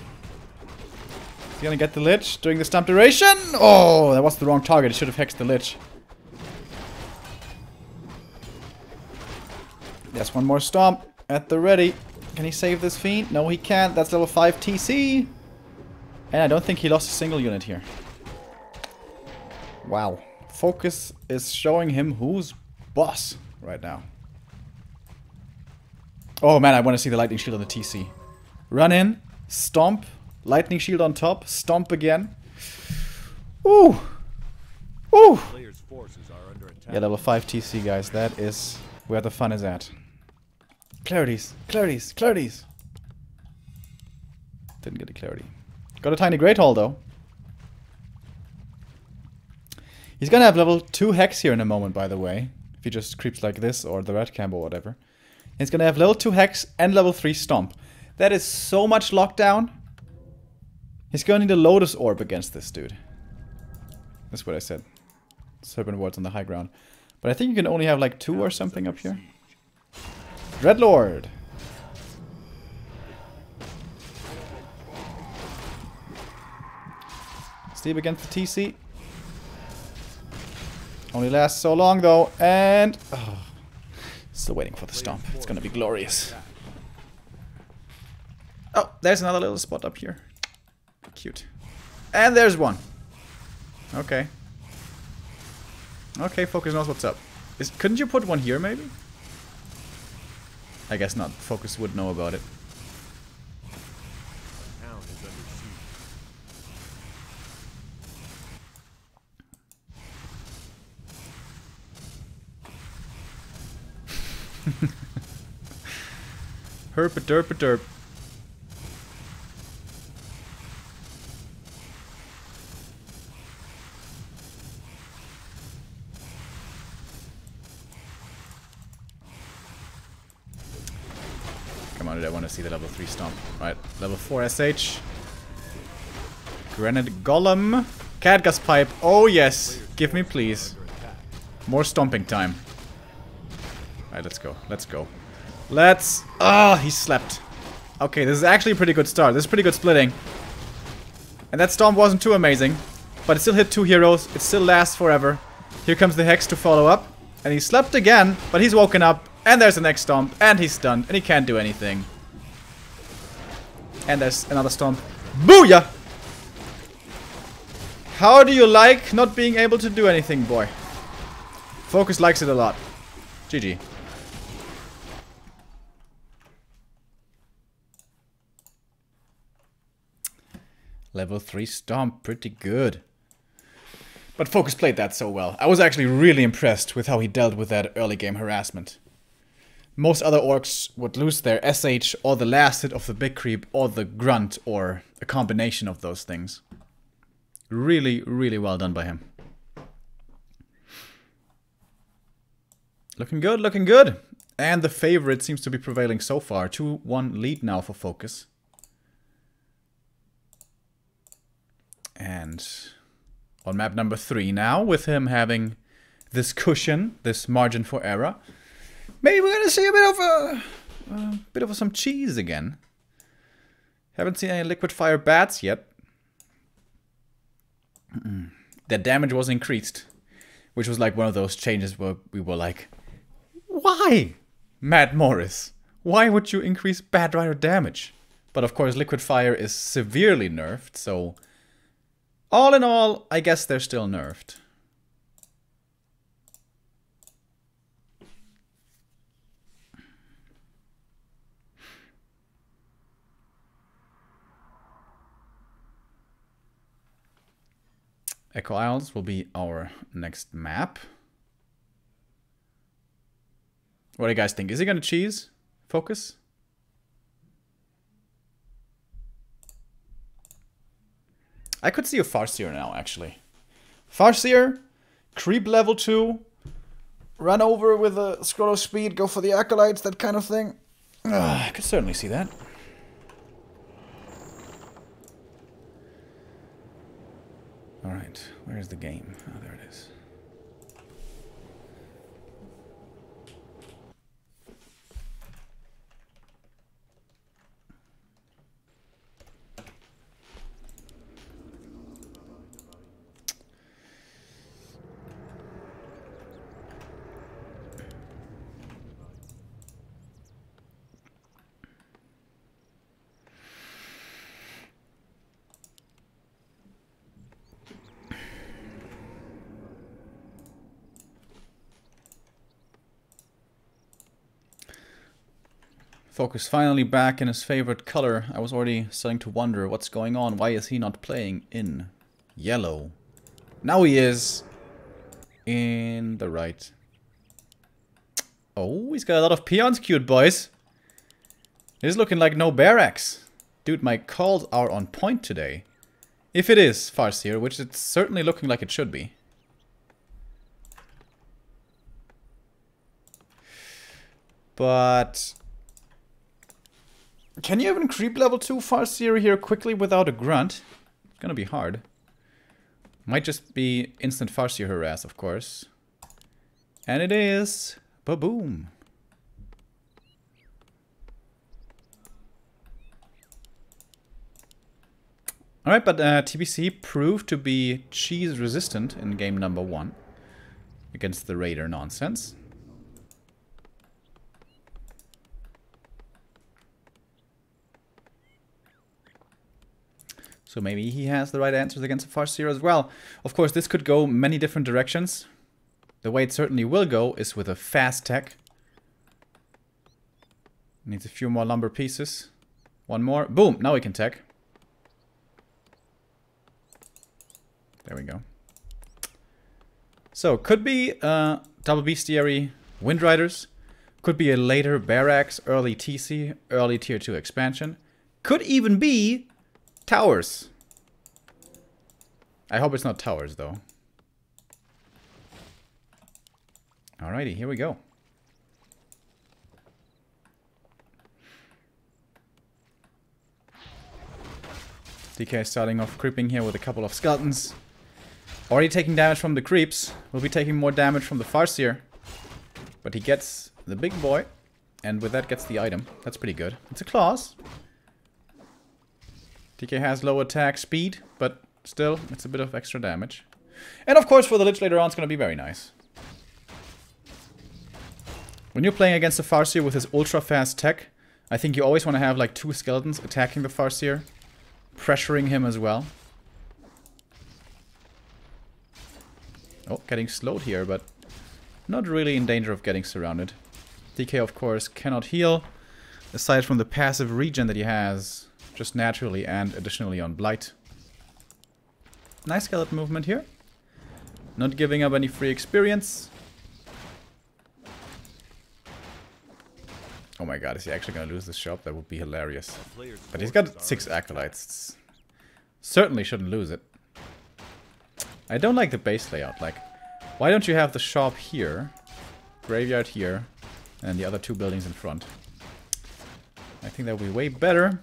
He's gonna get the Lich during the stomp duration. Oh, that was the wrong target, he should have hexed the Lich. There's one more stomp. At the ready. Can he save this fiend? No, he can't. That's level 5 TC. And I don't think he lost a single unit here. Wow. FoCuS is showing him who's boss right now. Oh man, I want to see the lightning shield on the TC. Run in, stomp, lightning shield on top, stomp again. Ooh. Ooh. Yeah, level 5 TC, guys. That is where the fun is at. Clarities, clarities, clarities. Didn't get a clarity. Got a tiny Great Hall though. He's gonna have level 2 Hex here in a moment, by the way. If he just creeps like this or the Red Camp or whatever. He's gonna have level 2 Hex and level 3 Stomp. That is so much lockdown. He's gonna need a Lotus Orb against this dude. That's what I said. Serpent Wards on the high ground. But I think you can only have like 2 or something up here. Dreadlord. Steve against the TC. Only lasts so long though, and oh, still waiting for the stomp. It's gonna be glorious. Oh, there's another little spot up here. Cute. And there's one. Okay. Okay, FoCuS knows what's up. Couldn't you put one here maybe? I guess not. FoCuS would know about it. Herp a derp a derp. Come on, dude, I want to see the level 3 stomp. Right, level 4 SH. Granite Golem. Catgus Pipe. Oh yes, give me please. More stomping time. Alright, let's go. Let's go. Let's... Ah, he slept. Okay, this is actually a pretty good start. This is pretty good splitting. And that stomp wasn't too amazing. But it still hit 2 heroes. It still lasts forever. Here comes the Hex to follow up. And he slept again, but he's woken up. And there's the next stomp. And he's stunned. And he can't do anything. And there's another stomp. Booyah! How do you like not being able to do anything, boy? FoCuS likes it a lot. GG. Level 3 stomp, pretty good. But FoCuS played that so well. I was actually really impressed with how he dealt with that early game harassment. Most other orcs would lose their SH or the last hit of the big creep or the grunt or a combination of those things. Really, really well done by him. Looking good, looking good. And the favorite seems to be prevailing so far. 2-1 lead now for FoCuS. And on map number 3 now, with him having this cushion, this margin for error, maybe we're gonna see a bit of some cheese again. Haven't seen any liquid fire bats yet. That damage was increased, which was like one of those changes where we were like, why, Matt Morris? Why would you increase Bat Rider damage? But of course, liquid fire is severely nerfed, so all in all, I guess they're still nerfed. Echo Isles will be our next map. What do you guys think? Is he gonna cheese? FoCuS? I could see a Farseer now, actually. Farseer, creep level 2, run over with a scroll of speed, go for the acolytes, that kind of thing. I could certainly see that. Alright, where's the game? Oh, there it is. FoCuS finally back in his favorite color. I was already starting to wonder what's going on. Why is he not playing in yellow? Now he is in the right. Oh, he's got a lot of peons queued, boys. He's looking like no barracks. Dude, my calls are on point today. If it is Farseer, which it's certainly looking like it should be. But can you even creep level 2 Farseer here quickly without a grunt? It's gonna be hard. Might just be instant Farseer harass, of course. And it is. Ba-boom. Alright, but TBC proved to be cheese resistant in game number 1 against the Raider nonsense. So maybe he has the right answers against the Farseer as well. Of course, this could go many different directions. The way it certainly will go is with a fast tech. Needs a few more lumber pieces. One more. Boom! Now we can tech. There we go. So, could be double bestiary Wind Riders. Could be a later barracks, early TC, early tier 2 expansion. Could even be towers. I hope it's not towers, though. Alrighty, here we go. DK starting off creeping here with a couple of skeletons. Already taking damage from the creeps. Will be taking more damage from the Farseer. But he gets the big boy. And with that gets the item. That's pretty good. It's a claws. DK has low attack speed, but still, it's a bit of extra damage. And of course, for the Lich later on, it's going to be very nice. When you're playing against the Farseer with his ultra fast tech, I think you always want to have like 2 skeletons attacking the Farseer, pressuring him as well. Oh, getting slowed here, but not really in danger of getting surrounded. DK, of course, cannot heal, aside from the passive regen that he has. Just naturally and additionally on Blight. Nice skeleton movement here. Not giving up any free experience. Oh my god, is he actually gonna lose this shop? That would be hilarious. But he's got 6 acolytes. Certainly shouldn't lose it. I don't like the base layout. Like, why don't you have the shop here, graveyard here, and the other 2 buildings in front? I think that would be way better.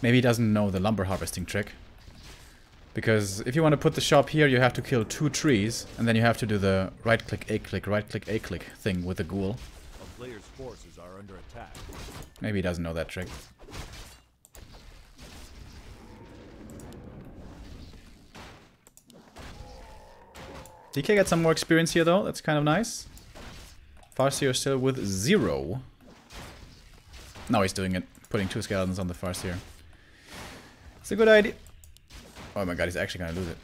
Maybe he doesn't know the lumber harvesting trick. Because if you want to put the shop here, you have to kill 2 trees, and then you have to do the right-click, A-click, right-click, A-click thing with the ghoul. A player's forces are under attack. Maybe he doesn't know that trick. DK got some more experience here, though. That's kind of nice. Farseer still with 0. Now he's doing it. Putting 2 skeletons on the Farseer. It's a good idea. Oh my god, he's actually gonna lose it.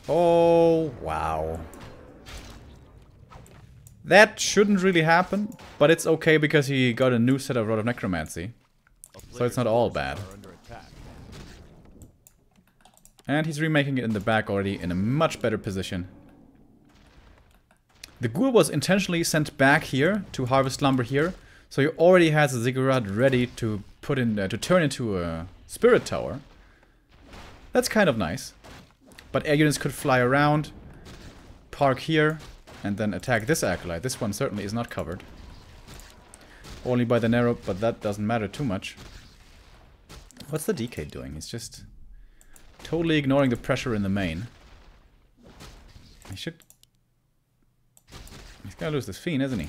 Oh, wow. That shouldn't really happen, but it's okay because he got a new set of Rod of Necromancy. So it's not all bad. And he's remaking it in the back already in a much better position. The ghoul was intentionally sent back here to harvest lumber here, so he already has a ziggurat ready to put in to turn into a spirit tower. That's kind of nice. But air units could fly around, park here, and then attack this acolyte. This one certainly is not covered. Only by the narrow, but that doesn't matter too much. What's the DK doing? He's just totally ignoring the pressure in the main. He should... He's gonna lose this Fiend, isn't he?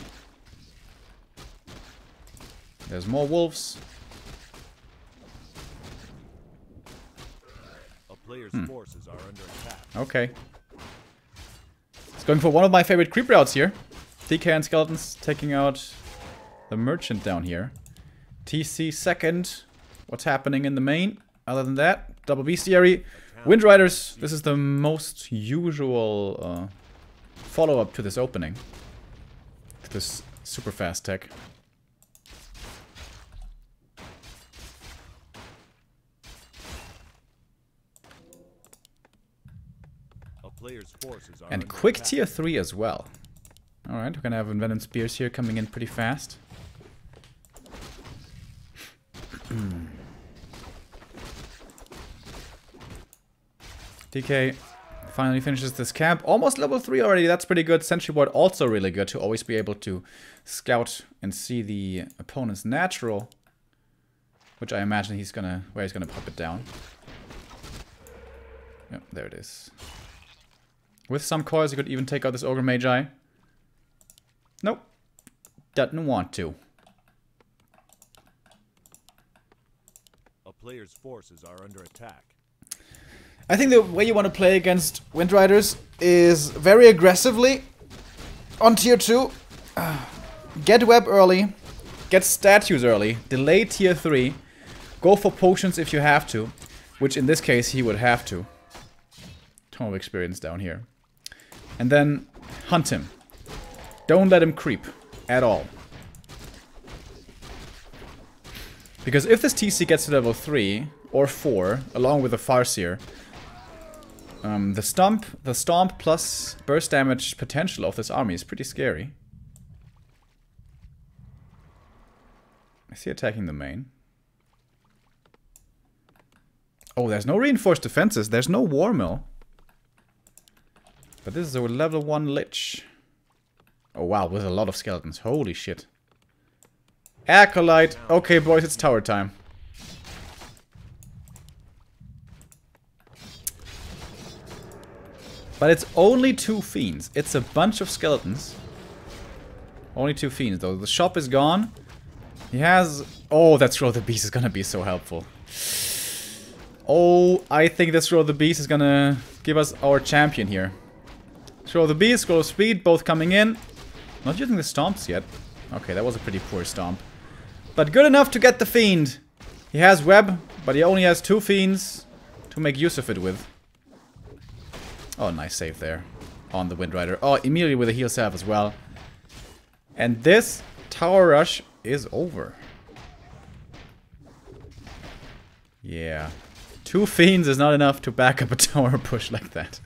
There's more wolves. A player's forces are under attack. Okay. It's going for one of my favorite creep routes here. DK and Skeletons taking out the Merchant down here. TC second. What's happening in the main? Other than that, double bestiary. Wind Riders. This is the most usual follow-up to this opening. To this super fast tech. And quick tier 3 as well. Alright, we're gonna have Envenomed Spears here coming in pretty fast. DK finally finishes this camp. Almost level 3 already, that's pretty good. Sentry Ward also really good to always be able to scout and see the opponent's natural. Which I imagine he's gonna, where he's gonna pop it down. Yep, there it is. With some coils, you could even take out this Ogre Magi. Nope. Doesn't want to. A player's forces are under attack. I think the way you want to play against Wind Riders is very aggressively on tier 2. Get web early. Get statues early. Delay tier 3. Go for potions if you have to. Which in this case he would have to. Ton of experience down here. And then hunt him. Don't let him creep at all. Because if this TC gets to level 3 or 4, along with the Farseer, the stomp plus burst damage potential of this army is pretty scary. Is he attacking the main? Oh, there's no reinforced defenses. There's no war mill. But this is a level 1 Lich. Oh wow, with a lot of skeletons. Holy shit. Acolyte. Okay, boys, it's tower time. But it's only 2 fiends. It's a bunch of skeletons. Only 2 fiends, though. The shop is gone. He has... Oh, that Throw the Beast is gonna be so helpful. Oh, I think this Throw the Beast is gonna give us our champion here. Throw the Beast, Scroll of Speed, both coming in. Not using the stomps yet. Okay, that was a pretty poor stomp. But good enough to get the Fiend. He has web, but he only has 2 fiends to make use of it with. Oh, nice save there on the Wind Rider. Oh, immediately with a heal salve as well. And this tower rush is over. Yeah. 2 fiends is not enough to back up a tower push like that.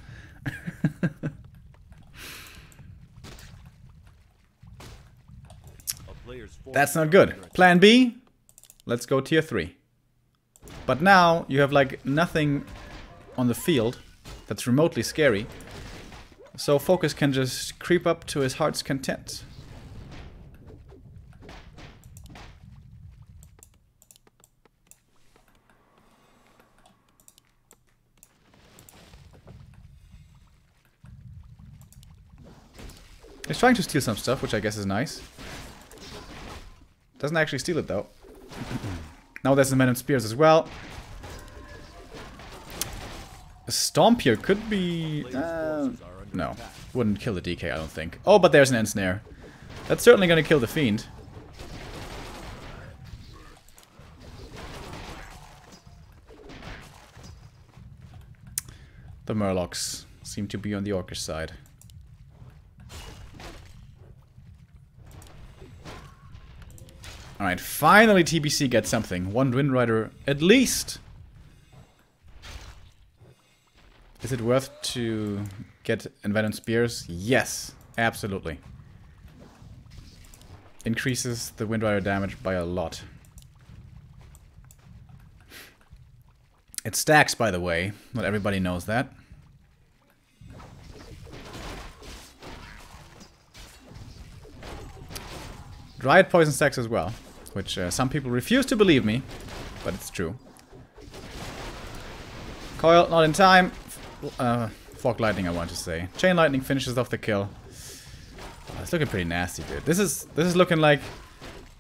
That's not good. Plan B, let's go tier 3. But now you have like nothing on the field that's remotely scary. So FoCuS can just creep up to his heart's content. He's trying to steal some stuff, which I guess is nice. Doesn't actually steal it though. Now there's the Envenomed Spears as well. A Stomp here could be... no, wouldn't kill the DK, I don't think. Oh, but there's an Ensnare. That's certainly gonna kill the Fiend. The Murlocs seem to be on the Orcish side. Alright, finally TBC gets something. 1 Wind Rider at least. Is it worth to get Envenomed Spears? Yes, absolutely. Increases the Wind Rider damage by a lot. It stacks, by the way. Not everybody knows that. Dryad poison stacks as well, which some people refuse to believe me, but it's true. Coil, not in time. Fog lightning, I want to say. Chain lightning finishes off the kill. Oh, it's looking pretty nasty, dude. This is looking like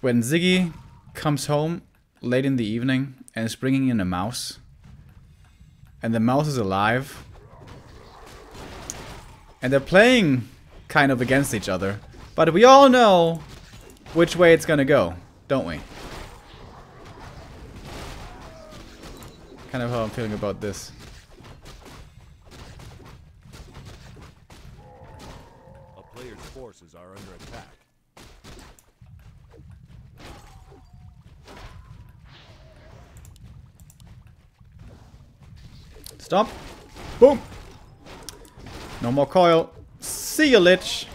when Ziggy comes home late in the evening and is bringing in a mouse, and the mouse is alive, and they're playing kind of against each other, but we all know which way it's gonna go, don't we? Kind of how I'm feeling about this. A player's forces are under attack. Stop. Boom. No more coil. See you, Lich.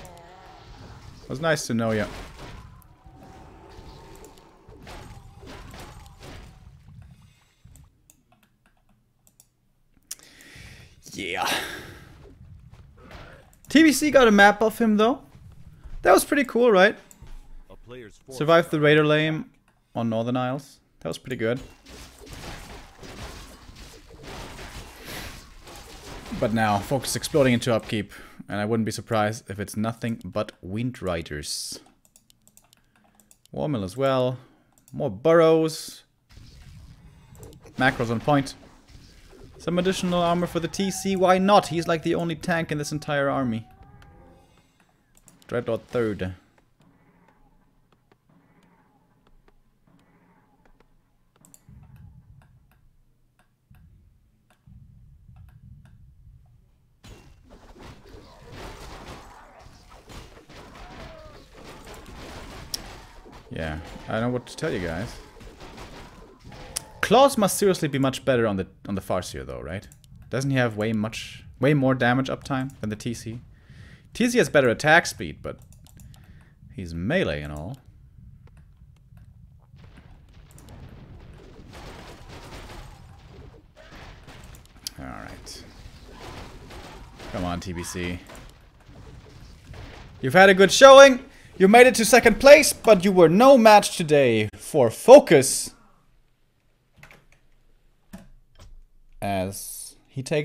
It was nice to know you. Yeah. TBC got a map of him, though. That was pretty cool, right? Survived the Raider lane on Northern Isles. That was pretty good. But now, FoCuS exploding into upkeep. And I wouldn't be surprised if it's nothing but Wind Riders. War Mill as well. More burrows. Macros on point. Some additional armor for the TC. Why not? He's like the only tank in this entire army. Dreadlord 3rd. Yeah, I don't know what to tell you guys. Claws must seriously be much better on the Farseer though, right? Doesn't he have way more damage uptime than the TC? TC has better attack speed, but he's melee and all. Alright. Come on, TBC. You've had a good showing. You made it to 2nd place, but you were no match today for FoCuS. As he takes